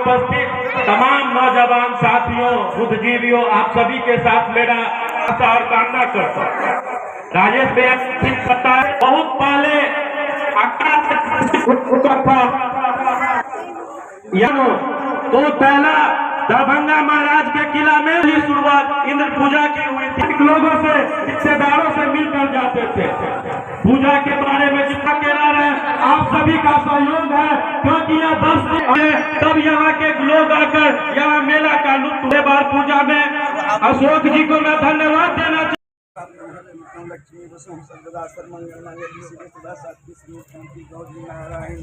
उपस्थित तमाम नौजवान साथियों, बुद्धिजीवियों, आप सभी के साथ मेरा आशा और कामना करता हूँ। राजेश भैया पता है बहुत पहले तो पहला दरभंगा महाराज के किला में ही शुरुआत इंद्र पूजा की हुई थी। लोगों से, रिश्तेदारों से मिलकर जाते थे। पूजा के बारे में जितना कहना रहे, आप सभी का सहयोग है, क्योंकि यह 10 दिन है तब यहाँ के लोग आकर यहाँ मेला का लुत्फ ले। बार पूजा में अशोक जी को मैं धन्यवाद देना चाहूँ। लक्ष्मी वसुम सर्वदा सर्वमंगल मांगल्ये शिवे सदा सात्विक श्री गौरी नारायण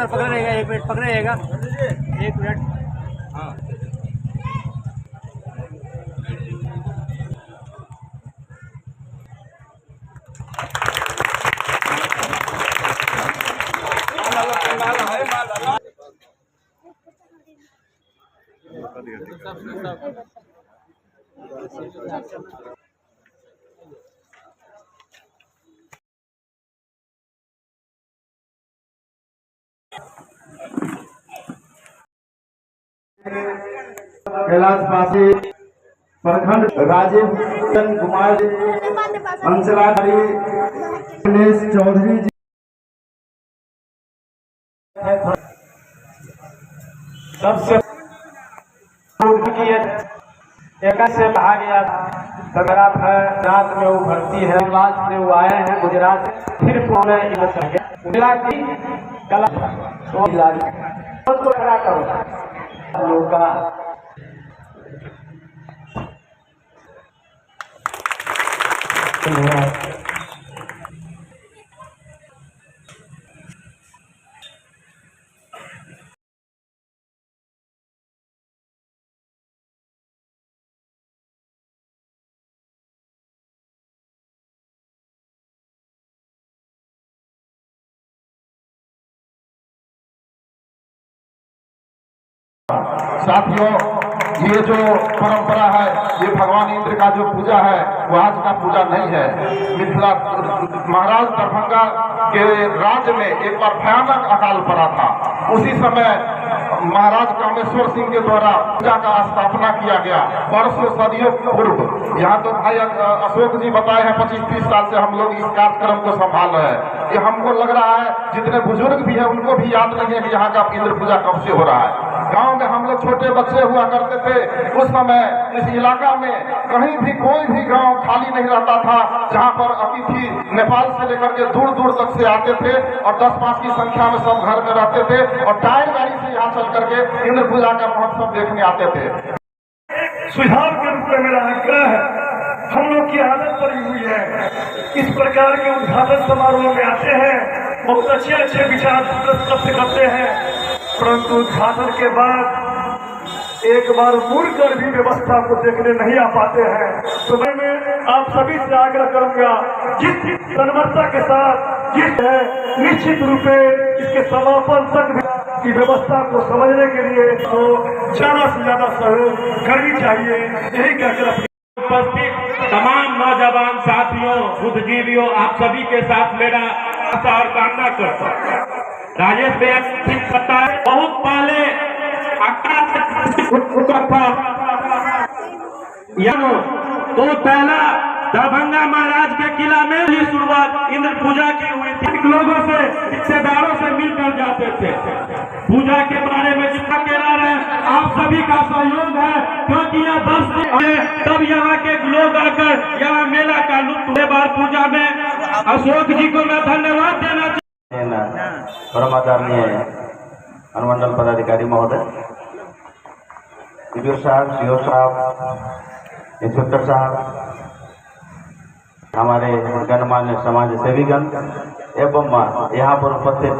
पकड़ रहेगा, 1 मिनट पकड़ रहेगा, 1 मिनट। हाँ कैलाशवासी प्रखंड राजीव कुमार अंचलाधिकारी गणेश चौधरी जी सबसे से कहा गया संग्राम है, रात में वो भर्ती है, इलाज से वो आए हैं गुजरात से, फिर पुणे जिला की कला तो इलाज को खड़ा करो लोग का साथियों, ये जो परंपरा है, ये भगवान इंद्र का जो पूजा है वो आज का पूजा नहीं है। मिथिला महाराज दरभंगा के राज्य में एक बार भयानक अकाल पड़ा था। उसी समय महाराज कामेश्वर सिंह के द्वारा पूजा का स्थापना किया गया वर्षों सदियों पूर्व। यहाँ तो भाई अशोक जी बताए हैं 25-30 साल से हम लोग इस कार्यक्रम को संभाल रहे हैं। ये हमको लग रहा है जितने बुजुर्ग भी है उनको भी याद नहीं है कि यहाँ का इंद्र पूजा कब से हो रहा है। गांव में हम लोग छोटे बच्चे हुआ करते थे, उस समय इस इलाका में कहीं भी कोई भी गांव खाली नहीं रहता था जहां पर अतिथि नेपाल से लेकर के दूर दूर तक से आते थे और 10-5 की संख्या में सब घर में रहते थे और टायर गाड़ी से यहाँ चल करके इंद्र पूजा का महोत्सव देखने आते थे। सुझाव के रूप में मेरा आग्रह है, हम लोग की आदत पड़ी हुई है इस प्रकार के उद्घाटन समारोह में आते हैं, बहुत अच्छे अच्छे विचार प्रस्तुत करते हैं, परंतु उद्घाटन के बाद एक बार मुड़ कर भी व्यवस्था को देखने नहीं आ पाते हैं। तो मैं आप सभी से आग्रह करूंगा, जिस तन्मयता के साथ जिस है निश्चित रूप से इसके समापन तक की व्यवस्था को समझने के लिए तो ज्यादा से ज्यादा सहयोग करनी चाहिए। यही कहकर उपस्थित तमाम नौजवान साथियों, बुद्धिजीवियों, आप सभी के साथ मेरा आशा और कामना करता हूँ। राजेश भैया पता है बहुत पहले तो पहला दरभंगा महाराज के किला में ही शुरुआत इंद्र पूजा की हुई थी। लोगों से, रिश्तेदारों से मिलकर जाते थे। पूजा के बारे में जितना कहना रहे, आप सभी का सहयोग है, क्योंकि यह 10 दिन तब यहाँ के लोग आकर यहाँ मेला का लुत्फ बार पूजा में अशोक जी को मैं धन्यवाद देना चाहूँ। परम आदरणीय अनुमंडल पदाधिकारी महोदय, डीपीओ साहब, सीओ साहब, इंस्पेक्टर साहब, हमारे गणमान्य समाज सेवीगण एवं यहाँ पर उपस्थित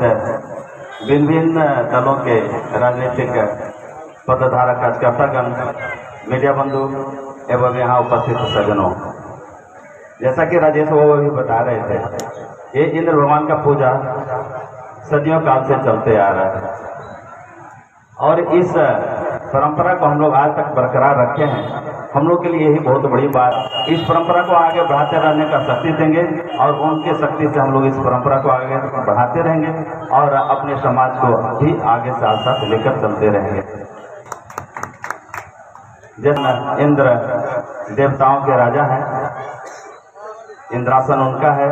भिन्न दलों के राजनीतिक पदधारक कार्यकर्तागण, मीडिया बंधु एवं यहाँ उपस्थित सज्जनों, जैसा कि राजेश बाबू भी बता रहे थे, ये इंद्र भगवान का पूजा सदियों काल से चलते आ रहा है और इस परंपरा को हम लोग आज तक बरकरार रखे हैं। हम लोग के लिए यही बहुत बड़ी बात, इस परंपरा को आगे बढ़ाते रहने का शक्ति देंगे और उनके शक्ति से हम लोग इस परंपरा को आगे बढ़ाते रहेंगे और अपने समाज को भी आगे साथ साथ लेकर चलते रहेंगे। जैसे इंद्र देवताओं के राजा हैं, इंद्रासन उनका है,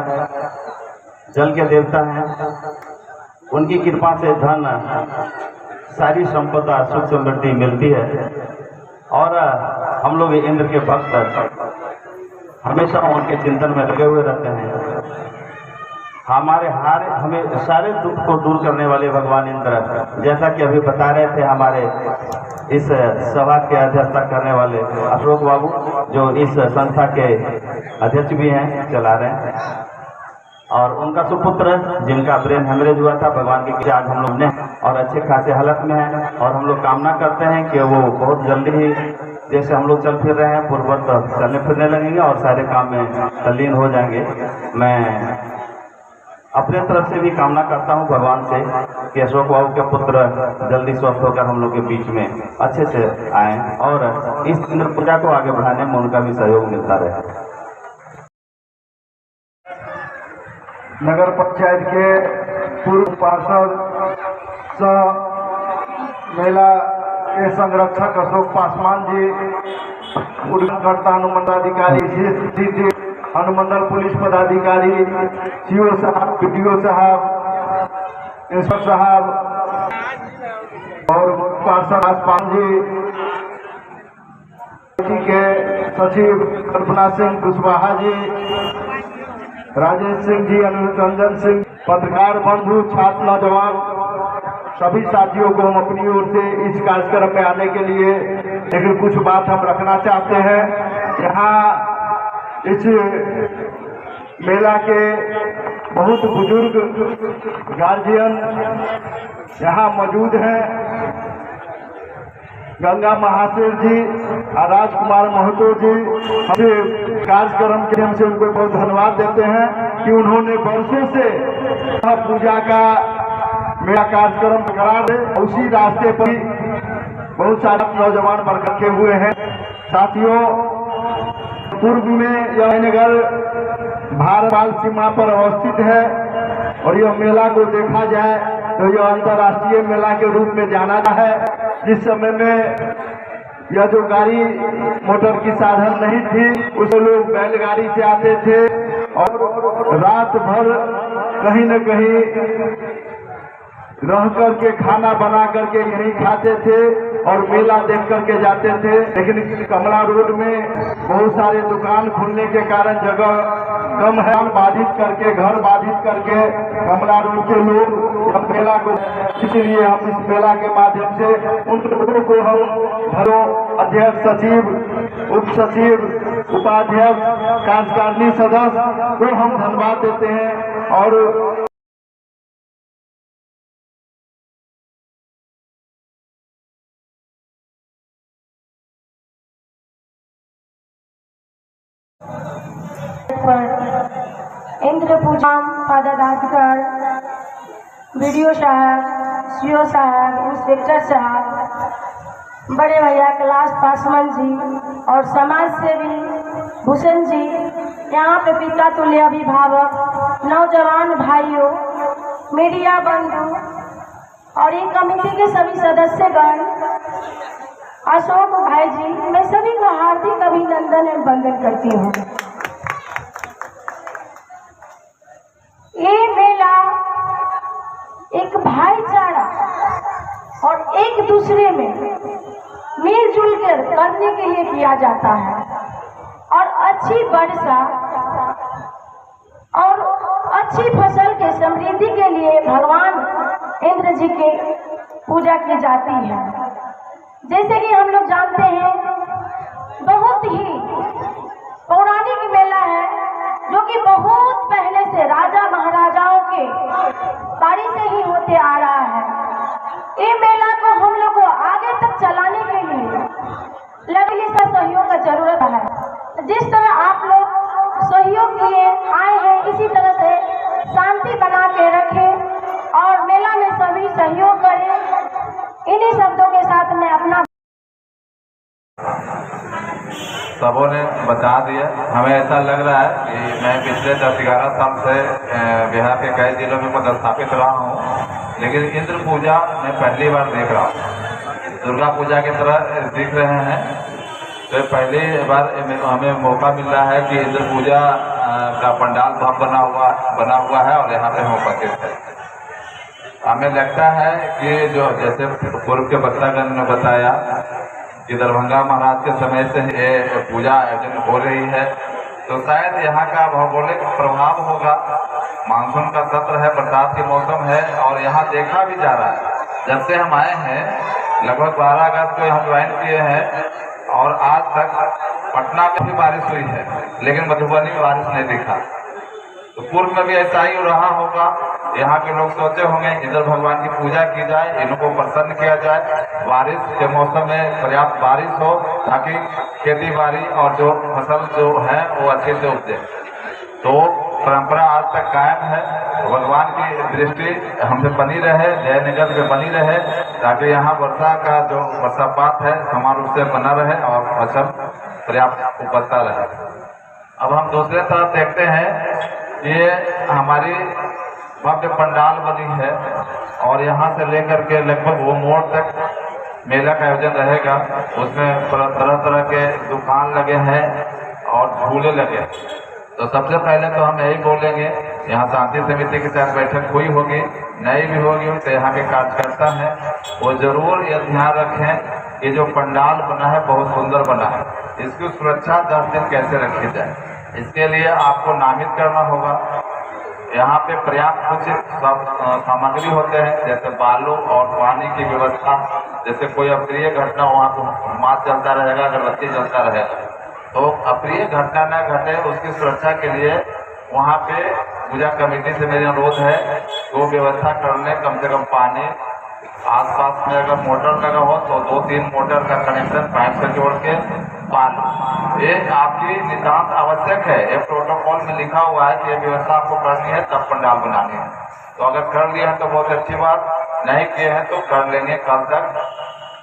जल के देवता हैं, उनकी कृपा से धन सारी संपदा सुख समृद्धि मिलती है और हम लोग इंद्र के भक्त हमेशा उनके चिंतन में लगे हुए रहते हैं। हमें सारे दुख को दूर करने वाले भगवान इंद्र, जैसा कि अभी बता रहे थे हमारे इस सभा के अध्यक्षता करने वाले अशोक बाबू, जो इस संस्था के अध्यक्ष भी हैं, चला रहे हैं, और उनका सुपुत्र जिनका ब्रेन हेमरेज हुआ था, भगवान की आज हम लोग ने और अच्छे खासे हालत में हैं और हम लोग कामना करते हैं कि वो बहुत जल्दी ही जैसे हम लोग चल फिर रहे हैं पूर्ववत चलने फिरने लगेंगे और सारे काम में तल्लीन हो जाएंगे। मैं अपने तरफ से भी कामना करता हूं भगवान से कि अशोक बाबू के पुत्र जल्दी स्वस्थ होकर हम लोग के बीच में अच्छे से आए और इस इंद्र पूजा को आगे बढ़ाने में उनका भी सहयोग मिलता रहे। नगर पंचायत के पूर्व पार्षद सह मेला के संरक्षक अशोक पासवान जी, उद्घाटनकर्ता अनुमंडलाधिकारी, अनुमंडल पुलिस पदाधिकारी, सीओ साहब, पीटीओ साहब, इंस्पेक्टर साहब और पार्षद पासवान जी के सचिव कल्पना सिंह कुशवाहा जी, राजेश सिंह जी, अनिल रंजन सिंह, पत्रकार बंधु, छात्र, नौजवान, सभी साथियों को हम अपनी ओर से इस कार्यक्रम में आने के लिए लेकिन कुछ बात हम रखना चाहते हैं। यहाँ इस मेला के बहुत बुजुर्ग गार्जियन यहाँ मौजूद हैं। गंगा महाशेर जी और राजकुमार महतो जी, हम कार्यक्रम के हम से उनको बहुत धन्यवाद देते हैं कि उन्होंने वर्षों से पूजा का मेरा कार्यक्रम बरकरार है। उसी रास्ते पर बहुत सारे नौजवान वर्ग रखे हुए हैं। साथियों, पूर्व में यह नगर भारत सीमा पर अवस्थित है और यह मेला को देखा जाए तो यह अंतर्राष्ट्रीय मेला के रूप में जाना है। जिस समय में यह जो गाड़ी मोटर की साधन नहीं थी, उस लोग बैलगाड़ी से आते थे और रात भर कहीं न कहीं रह करके खाना बना करके यहीं खाते थे और मेला देख करके जाते थे। लेकिन कमला रोड में बहुत सारे दुकान खुलने के कारण जगह कम है, बाधित करके घर बाधित करके कमला रोड के लोग हम मेला को, इसलिए हम इस मेला के माध्यम से उन लोगों को हम घरों अध्यक्ष, सचिव, उप सचिव, उपाध्यक्ष, कार्यकारिणी सदस्य को हम धन्यवाद देते हैं। और इंद्र पूजा पदाधिकारी, वीडियो साहब, सीओ साहब, इंस्पेक्टर साहब, बड़े भैया कैलाश पासवान जी और समाज सेवी भूषण जी, यहाँ पे पिता तुल्य अभिभावक, नौजवान भाइयों, मीडिया बंधु और एक कमेटी के सभी सदस्यगण, अशोक भाई जी, मैं सभी को हार्दिक अभिनंदन एवं वंदन करती हूँ। ये मेला एक भाईचारा और एक दूसरे में मिलजुल कर करने के लिए किया जाता है और अच्छी वर्षा और अच्छी फसल के समृद्धि के लिए भगवान इंद्र जी के पूजा की जाती है। जैसे कि हम लोग जानते हैं, बहुत ही पौराणिक मेला है जो कि बहुत पहले से राजा महाराजाओं के बारी से ही होते आ रहा है। ये मेला को हम लोग को आगे तक चलाने के लिए लगली सा सहयोग का जरूरत है। जिस तरह आप लोग सहयोग किए आए हैं, इसी तरह से शांति बना के रखें और मेला में सभी सहयोग करें। इन्हीं शब्दों के साथ मैं अपना सबों ने बता दिया। हमें ऐसा लग रहा है कि मैं पिछले 10-11 साल से बिहार के कई जिलों में पदस्थापित रहा हूँ, लेकिन इंद्र पूजा मैं पहली बार देख रहा हूँ। दुर्गा पूजा की तरह दिख रहे हैं, तो पहली बार हमें मौका मिल रहा है कि इंद्र पूजा का पंडाल बना हुआ है और यहाँ पे हम उपस्थित है। हमें लगता है कि जो जैसे पूर्व के वक्तागण ने बताया कि दरभंगा महाराज के समय से ये पूजा आयोजन हो रही है, तो शायद यहाँ का भौगोलिक प्रभाव होगा। मानसून का सत्र है, बरसात के मौसम है और यहाँ देखा भी जा रहा है। जब से हम आए हैं, लगभग 12 अगस्त को यहाँ ज्वाइन किए हैं और आज तक पटना में भी बारिश हुई है, लेकिन मधुबनी में बारिश नहीं दिखा। तो पूर्व में भी ऐसा ही रहा होगा। यहाँ के लोग सोचे होंगे इंद्र भगवान की पूजा की जाए, इनको प्रसन्न किया जाए, बारिश के मौसम में पर्याप्त बारिश हो ताकि खेती बाड़ी और जो फसल जो है वो अच्छे से उपजे। तो परंपरा आज तक कायम है। भगवान की दृष्टि हमसे बनी रहे, जयनगर में बनी रहे, ताकि यहाँ वर्षा का जो वर्षापात है समान रूप से बना रहे और फसल पर्याप्त उपजता रहे। अब हम दूसरे तरफ देखते हैं, ये हमारी भव्य पंडाल बनी है और यहाँ से लेकर के लगभग वो मोड़ तक मेला का आयोजन रहेगा। उसमें तरह तरह के दुकान लगे हैं और झूले लगे। तो सबसे पहले तो हम यही बोलेंगे, यहाँ शांति समिति के साथ बैठक हुई होगी, नई भी होगी, तो यहाँ के कार्यकर्ता हैं वो जरूर ये ध्यान रखें कि जो पंडाल बना है बहुत सुंदर बना है, इसकी सुरक्षा 10 दिन कैसे रखी जाए, इसके लिए आपको नामित करना होगा। यहाँ पे पर्याप्त कुछ सामग्री होते हैं, जैसे बालू और पानी की व्यवस्था। जैसे कोई अप्रिय घटना, वहाँ तो मास्क चलता रहेगा, अगरबत्ती जलता रहेगा, तो अप्रिय घटना न घटे उसकी सुरक्षा के लिए वहाँ पे पूजा कमेटी से मेरी अनुरोध है वो व्यवस्था कर लें। कम से कम पानी आसपास में अगर मोटर लगा हो तो 2-3 मोटर का कनेक्शन पाइप से जोड़ के पानी, ये आपकी नितांत आवश्यक है। ये प्रोटोकॉल में लिखा हुआ है कि ये व्यवस्था आपको करनी है तब पंडाल बनानी है। तो अगर कर लिया है तो बहुत अच्छी बात, नहीं किए हैं तो कर लेंगे कल तक।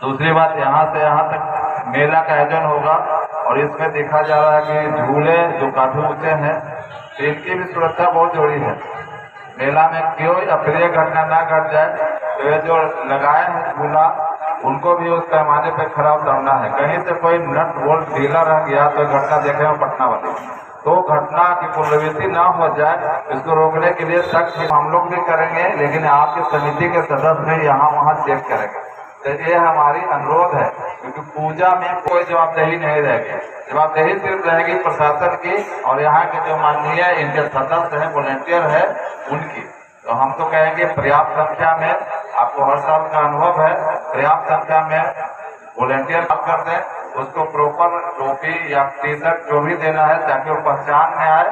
दूसरी बात, यहाँ से यहाँ तक मेला का आयोजन होगा और इसमें देखा जा रहा है कि झूले जो काफी ऊंचे हैं, इनकी भी सुरक्षा बहुत जरूरी है। मेला में क्यों अप्रिय घटना ना घट जाए, तो ये जो लगाए हैं झूला उनको भी उस पैमाने पे खरा उतरना है। कहीं से कोई नट बोल्ट ढीला रह गया तो घटना देखे में पटना वाली। तो घटना की पुनरावृत्ति न हो जाए, इसको रोकने के लिए सख्त हम लोग भी करेंगे, लेकिन आपकी समिति के सदस्य भी यहाँ वहाँ चेक करेंगे। तो ये हमारी अनुरोध है, क्योंकि पूजा में कोई जवाबदेही नहीं रहेगी। जवाबदेही सिर्फ रहेगी प्रशासन की और यहाँ के जो माननीय इनके सदस्य हैं, वॉलेंटियर है, उनकी। तो हम तो कहेंगे पर्याप्त संख्या में, आपको हर साल का अनुभव है, पर्याप्त संख्या में वॉलेंटियर कर दें, उसको प्रॉपर टोपी या टी शर्ट जो भी देना है ताकि वो पहचान में आए,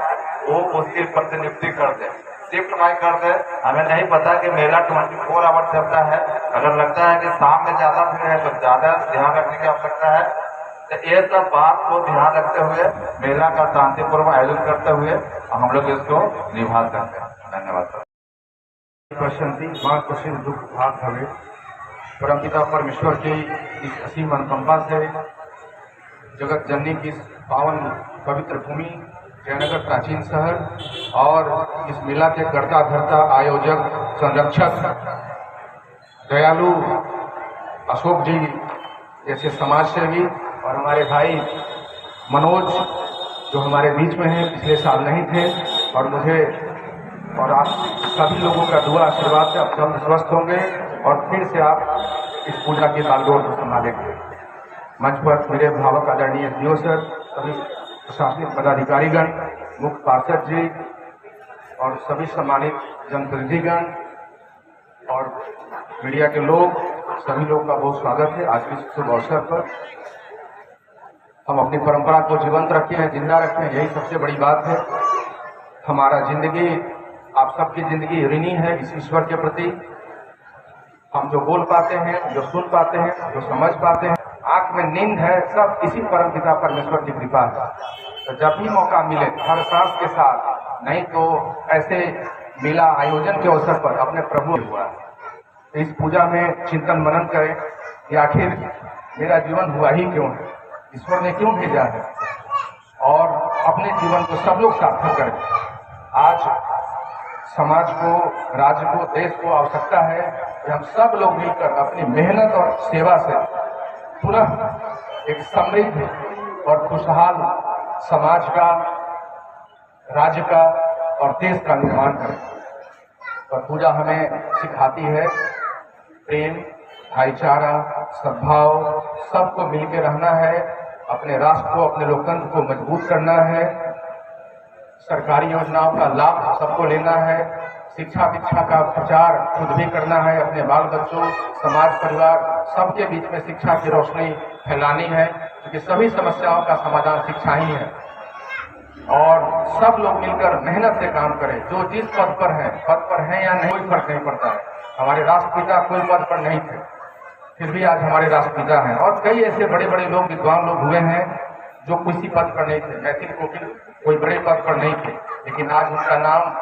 वो उसकी प्रतिनियुक्ति कर दे, शिफ्ट बाय कर दे। हमें नहीं पता कि मेला 24 आवर चलता है, अगर लगता है कि शाम में ज्यादा भीड़ है तो ज्यादा ध्यान रखने की आवश्यकता है। तो ये सब बात को ध्यान रखते हुए मेला का शांतिपूर्वक आयोजन करते हुए हम लोग इसको निभा सकते हैं। धन्यवाद। पश्यंती मां कुशिल दुख भाग हवे। परमपिता परमेश्वर की इस असीम अनुकंपा से जगत जननी की पावन पवित्र भूमि जयनगर प्राचीन शहर और इस मेला के कर्ता धर्ता आयोजक संरक्षक दयालु अशोक जी जैसे समाज सेवी और हमारे भाई मनोज जो हमारे बीच में हैं, पिछले साल नहीं थे, और मुझे और आप सभी लोगों का दुआ आशीर्वाद से आप सब स्वस्थ होंगे और फिर से आप इस पूजा की बागडोर को संभालेंगे। मंच पर मेरे भावक आदरणीय सीओ सर, सभी प्रशासनिक पदाधिकारीगण, मुख्य पार्षद जी और सभी सम्मानित जनप्रतिनिधिगण और मीडिया के लोग, सभी लोगों का बहुत स्वागत है। आज के शुभ अवसर पर हम अपनी परंपरा को जीवंत रखें, जिंदा रखें, यही सबसे बड़ी बात है। हमारा जिंदगी, आप सबकी जिंदगी ऋणी है इस ईश्वर के प्रति। हम जो बोल पाते हैं, जो सुन पाते हैं, जो समझ पाते हैं, आंख में नींद है, सब इसी परमपिता परमेश्वर की कृपा है। तो जब भी मौका मिले हर सांस के साथ, नहीं तो ऐसे मेला आयोजन के अवसर पर अपने प्रभु हुआ तो इस पूजा में चिंतन मनन करें कि आखिर मेरा जीवन हुआ ही क्यों है, ईश्वर ने क्यों भेजा है, और अपने जीवन को सब लोग सार्थक करें। आज समाज को, राज्य को, देश को आवश्यकता है कि हम सब लोग मिलकर अपनी मेहनत और सेवा से पुनः एक समृद्ध और खुशहाल समाज का, राज्य का और देश का निर्माण करें। और पूजा हमें सिखाती है प्रेम, भाईचारा, सद्भाव, सबको मिलकर रहना है, अपने राष्ट्र को, अपने लोकतंत्र को मजबूत करना है, सरकारी योजनाओं का लाभ सबको लेना है, शिक्षा दीक्षा का प्रचार खुद भी करना है, अपने बाल बच्चों, समाज, परिवार सबके बीच में शिक्षा की रोशनी फैलानी है, क्योंकि सभी समस्याओं का समाधान शिक्षा ही है। और सब लोग मिलकर मेहनत से काम करें। जो जिस पद पर हैं या नहीं, कोई फर्क नहीं पड़ता है। हमारे राष्ट्रपिता कोई पद पर नहीं थे, फिर भी आज हमारे राष्ट्रपिता हैं। और कई ऐसे बड़े बड़े लोग, विद्वान लोग हुए हैं जो किसी पद पर नहीं थे। मैथिल कोकिल कोई बड़े पद पर नहीं थे, लेकिन आज उनका नाम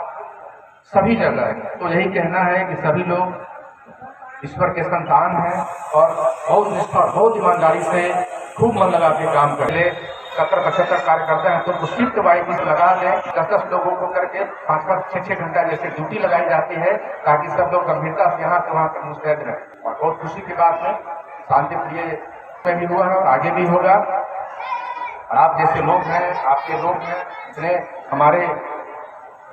सभी जगह है। तो यही कहना है कि सभी लोग ईश्वर के संतान हैं और बहुत निष्ठा, बहुत ईमानदारी से खूब मन लगा के काम करें। 70-75 कार्यकर्ता हैं तो शिफ्ट वाइज लगा दें, 10-10 लोगों को करके 5-5, 6-6 घंटा जैसे ड्यूटी लगाई जाती है, ताकि सब लोग गंभीरता से यहाँ से वहाँ तक मुस्तैद रहें। और बहुत खुशी की बात है, शांति प्रिय में भी हुआ है और आगे भी होगा। और आप जैसे लोग हैं, आपके लोग हैं, इतने हमारे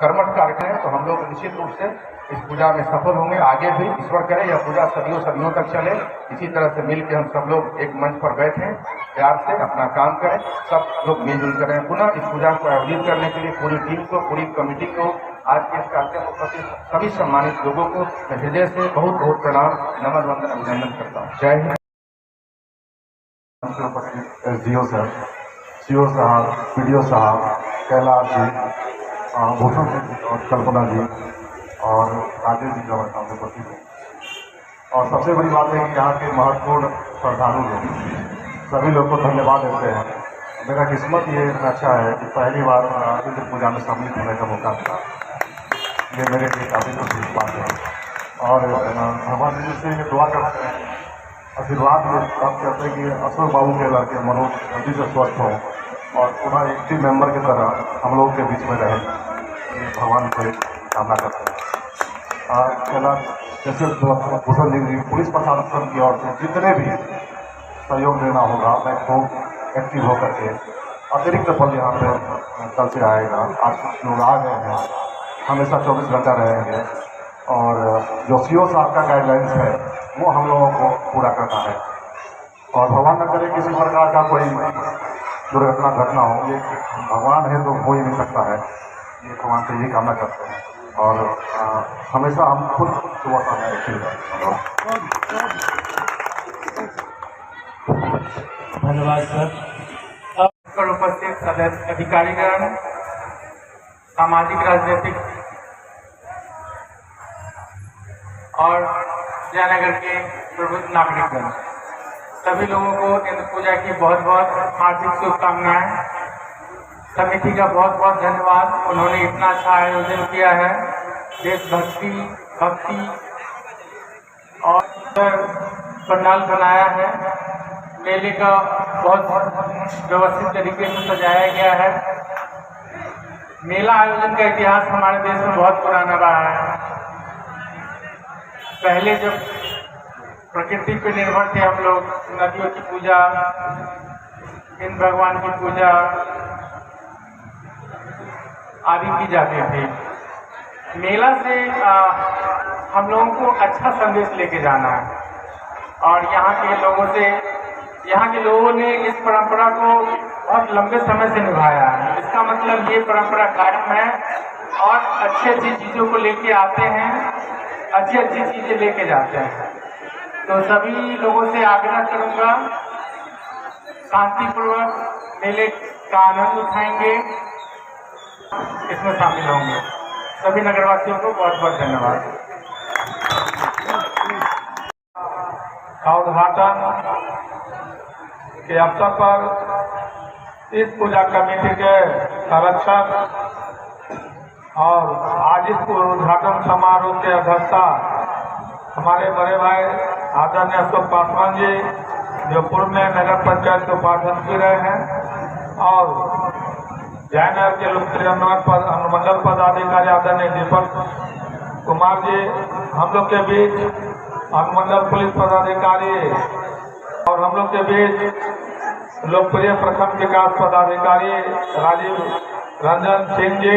कर्मठ कार्यक्रम हैं, तो हम लोग निश्चित रूप से इस पूजा में सफल होंगे। आगे भी ईश्वर करे यह पूजा सदियों तक चले। इसी तरह से मिलकर हम सब लोग एक मंच पर बैठें, प्यार से अपना काम करें, सब लोग मिलजुल करें। पुनः इस पूजा को आयोजित करने के लिए पूरी टीम को, पूरी कमेटी को, आज के इस कार्यक्रम को प्रति सभी सम्मानित लोगों को मैं हृदय से बहुत बहुत प्रणाम, नमन, वंदन, अभिनंदन करता हूँ। जय हिंद। एसडीओ सर, सीओ साहब, पीडीओ साहब, कैलाश जी, भूषण जी और कल्पना जी और राजेश जी का सामने उपस्थित है। और सबसे बड़ी बात है कि यहाँ के महत्वपूर्ण श्रद्धालु लोग, सभी लोग को धन्यवाद देते हैं। मेरा किस्मत ये अच्छा है कि पहली बार इंद्र पूजा में सम्मिलित होने का मौका मिला। ये मेरे लिए काफ़ी खुशी की बात है। और भगवान जी से ये दुआ करते हैं, आशीर्वाद में प्राप्त करते हैं कि अशोक बाबू के लड़के मनोज जल्दी से स्वस्थ हो और पुनः एक टीम मेंबर की तरह हम लोग के बीच में रहे। ये भगवान से कामना करते हैं। जैसे भूषण जी, पुलिस प्रशासन की ओर से जितने भी सहयोग देना होगा, मैं खूब एक्टिव होकर के अतिरिक्त पल यहाँ पे कल से आएगा। आज कुछ लोग आ गए हैं, हमेशा 24 घंटा रहेंगे और जो CO साहब का गाइडलाइंस है वो हम लोगों को पूरा करना है और भगवान न करे किसी प्रकार का कोई दुर्घटना घटना हो। ये भगवान है तो हो ही नहीं सकता है, ये भगवान से यही कामना करते हैं और हमेशा हम खुद सुबह शाम धन्यवाद सर। पर उपस्थित सदस्य अधिकारीगण, सामाजिक राजनीतिक और जयनगर के प्रबुद्ध नागरिकगण, सभी लोगों को इंद्र पूजा की बहुत बहुत हार्दिक शुभकामनाएं। समिति का बहुत बहुत धन्यवाद, उन्होंने इतना अच्छा आयोजन किया है। देशभक्ति, भक्ति और पंडाल बनाया है। मेले का बहुत व्यवस्थित तरीके से सजाया गया है। मेला आयोजन का इतिहास हमारे देश में बहुत पुराना रहा है। पहले जब प्रकृति पर निर्भर थे हम लोग, नदियों की पूजा, इंद्र भगवान की पूजा आदि की जाती थी। मेला से हम लोगों को अच्छा संदेश लेके जाना है और यहाँ के लोगों ने इस परंपरा को बहुत लंबे समय से निभाया है। इसका मतलब ये परंपरा कायम है और अच्छी चीज़ों को लेके आते हैं, अच्छी चीज़ें लेके जाते हैं। तो सभी लोगों से आग्रह करूँगा, शांतिपूर्वक मेले का आनंद उठाएंगे, इसमें शामिल होंगे। सभी नगरवासियों को बहुत बहुत धन्यवाद। का उद्घाटन के अवसर पर इस पूजा कमेटी के संरक्षक और आज इस उद्घाटन समारोह के अध्यक्षता हमारे बड़े भाई आदरणीय अशोक पासवान जी, जो पूर्व में नगर पंचायत के उपाध्यक्ष भी रहे हैं, और जयनगर के लोकप्रिय अनुमंडल पदाधिकारी आदरणीय दीपक कुमार जी, हम लोग के बीच अनुमंडल पुलिस पदाधिकारी और हम लोग के बीच लोकप्रिय प्रखंड विकास पदाधिकारी राजीव रंजन सिंह जी,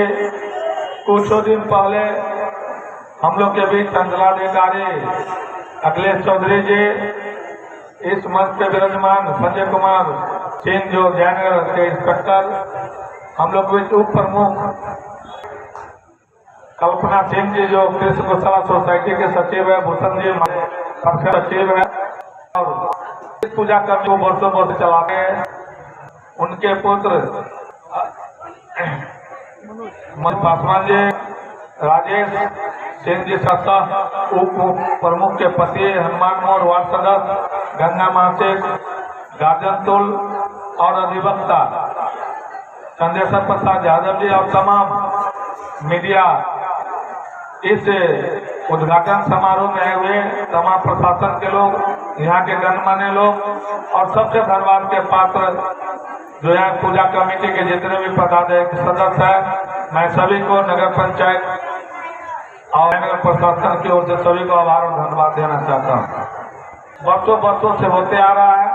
कुछ दिन पहले हम लोग के बीच अंचलाधिकारी अखिलेश चौधरी जी, इस मंच पे विराजमान संजय कुमार सिंह जो जयनगर के इंस्पेक्टर, हम लोग के बीच उप प्रमुख कल्पना सिंह जी जो कृष्ण गोशाला सोसाइटी के सचिव है, भूषण जी परिषद सचिव है, और इस पूजा कमिटी को वर्षों चलाते हैं उनके पुत्र पासवान जी, राजेश सिंह जी सत्ता उप प्रमुख के पति, हनुमान मोड़ वार्ड सदस्य, गंगा महाशेख, गार्जन तुल और अधिवक्ता चंद्रेश्वर प्रसाद यादव जी और तमाम मीडिया, इस उद्घाटन समारोह में आए हुए तमाम प्रशासन के लोग, यहाँ के गणमान्य लोग और सबसे धन्यवाद के पात्र जो यहाँ पूजा कमेटी के जितने भी पदाधिकारी सदस्य हैं, मैं सभी को नगर पंचायत और नगर प्रशासन की ओर से सभी को आभार और धन्यवाद देना चाहता हूँ। वर्षों से होते आ रहा है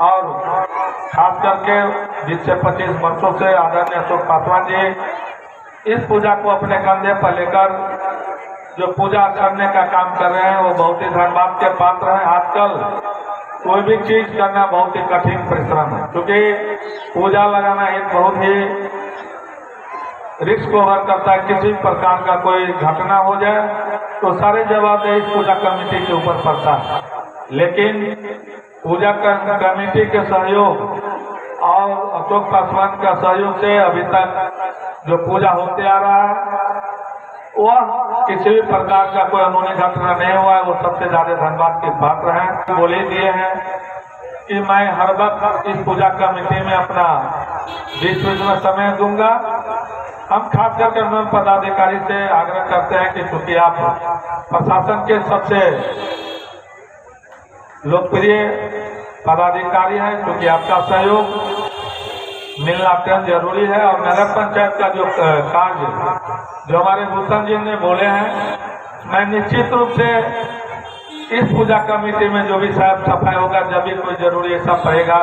और खास करके 20 से 25 वर्षों से आदरणीय अशोक पासवान जी इस पूजा को अपने कंधे पर लेकर जो पूजा करने का काम कर रहे हैं, वो बहुत ही धन्यवाद के पात्र हैं। आजकल कोई भी चीज करना बहुत ही कठिन परिश्रम है, क्योंकि पूजा लगाना एक बहुत ही रिस्क ओवर करता है। किसी प्रकार का कोई घटना हो जाए तो सारे जवाबदेही इस पूजा कमेटी के ऊपर पड़ता है, लेकिन पूजा कमेटी के सहयोग और अशोक पासवान का सहयोग से अभी तक जो पूजा होते आ रहा है वह किसी भी प्रकार का कोई अनहोनी घटना नहीं हुआ है। वो सबसे ज्यादा धन्यवाद के पात्र हैं। बोले दिए हैं कि मैं हर वक्त इस पूजा कमेटी में अपना बीच में समय दूंगा। हम खास करके पदाधिकारी से आग्रह करते हैं कि चूंकि आप प्रशासन के सबसे लोकप्रिय पदाधिकारी हैं, क्योंकि आपका सहयोग मिलना अत्यंत जरूरी है। और नगर पंचायत का जो कार्य जो हमारे भूषण जी ने बोले हैं, मैं निश्चित रूप से इस पूजा कमेटी में जो भी साफ सफाई होगा, जब भी कोई जरूरी सब पड़ेगा,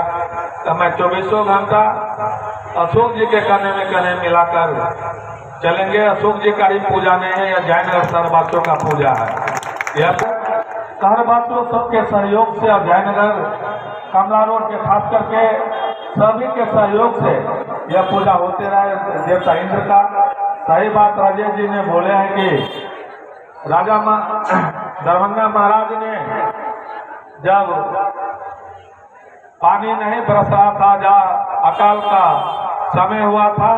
तो मैं 24 घंटा अशोक जी के कहने मिलाकर चलेंगे। अशोक जी का ही पूजा नहीं है, यह जयनगर शहरवासियों का पूजा है। यह शहरवासियों सबके सहयोग से और जयनगर कमला रोड के खास करके सभी के सहयोग से यह पूजा होते रहे देवता इंद्र का। सही बात राजेश जी ने बोले हैं कि राजा दरभंगा महाराज ने जब पानी नहीं बरस रहा था, जहाँ अकाल का समय हुआ था,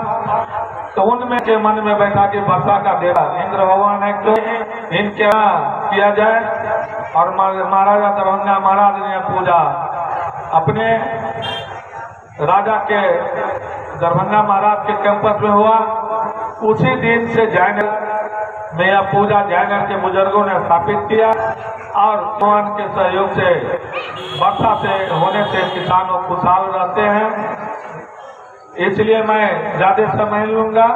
तो उनमें के मन में बैठा कि वर्षा का देवा इंद्र भगवान है, तो इनके यहाँ किया जाए। और महाराजा दरभंगा महाराज ने पूजा अपने राजा के दरभंगा महाराज के कैंपस में हुआ। उसी दिन से जयनगर में यह पूजा जयनगर के बुजुर्गों ने स्थापित किया और भगवान के सहयोग से वर्षा से होने से किसानों खुशहाल रहते हैं। इसलिए मैं ज्यादा समय नहीं लूंगा।